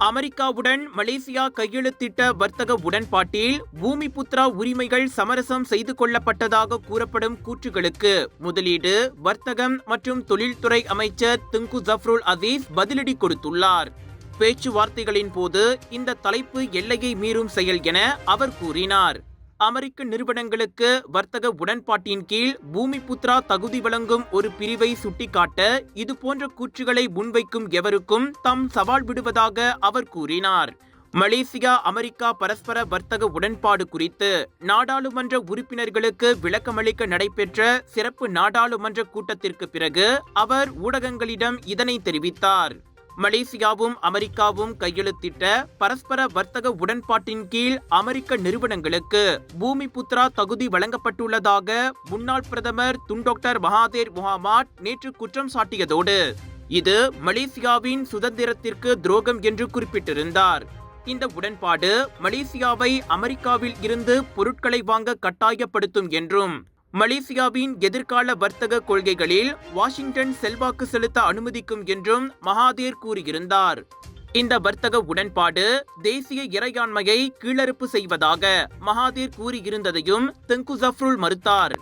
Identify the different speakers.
Speaker 1: அமெரிக்காவுடன் மலேசியா கையெழுத்திட்ட வர்த்தக உடன்பாட்டில் பூமிபுத்ரா உரிமைகள் சமரசம் செய்து கொள்ளப்பட்டதாக கூறப்படும் கூற்றுகளுக்கு முதலீடு, வர்த்தகம் மற்றும் தொழில்துறை அமைச்சர் துங்கு ஜஃப்ருல் அசீஸ் பதிலடி கொடுத்துள்ளார். பேச்சுவார்த்தைகளின் போது இந்த தலைப்பு எல்லையை மீறும் செயல் என அவர் கூறினார். அமெரிக்க நிறுவனங்களுக்கு வர்த்தக உடன்பாட்டின் கீழ் பூமிபுத்ரா தகுதி வழங்கும் ஒரு பிரிவை சுட்டிக்காட்ட இதுபோன்ற கூற்றுகளை முன்வைக்கும் எவருக்கும் தாம் சவால் விடுவதாக அவர் கூறினார். மலேசியா அமெரிக்கா பரஸ்பர வர்த்தக உடன்பாடு குறித்து நாடாளுமன்ற உறுப்பினர்களுக்கு விளக்கமளிக்க நடைபெற்ற சிறப்பு நாடாளுமன்ற கூட்டத்திற்கு பிறகு அவர் ஊடகங்களிடம் இதனை தெரிவித்தார். மலேசியாவும் அமெரிக்காவும் கையெழுத்திட்ட பரஸ்பர வர்த்தக உடன்பாட்டின் கீழ் அமெரிக்க நிறுவனங்களுக்கு பூமிபுத்ரா தகுதி வழங்கப்பட்டுள்ளதாக முன்னாள் பிரதமர் துன் டாக்டர் மகாதீர் முஹம்மட் நேற்று குற்றம் சாட்டியதோடு இது மலேசியாவின் சுதந்திரத்திற்கு துரோகம் என்று குறிப்பிட்டிருந்தார். இந்த உடன்பாடு மலேசியாவை அமெரிக்காவில் இருந்து பொருட்களை வாங்க கட்டாயப்படுத்தும் என்றும் மலேசியாவின் எதிர்கால வர்த்தக கொள்கைகளில் வாஷிங்டன் செல்வாக்கு செலுத்த அனுமதிக்கும் என்றும் மகாதீர் கூறியிருந்தார். இந்த வர்த்தக உடன்பாடு தேசிய இறையாண்மையை கீழறுப்பு செய்வதாக மகாதீர் கூறியிருந்ததையும் துங்கு ஜஃப்ருல் மறுத்தார்.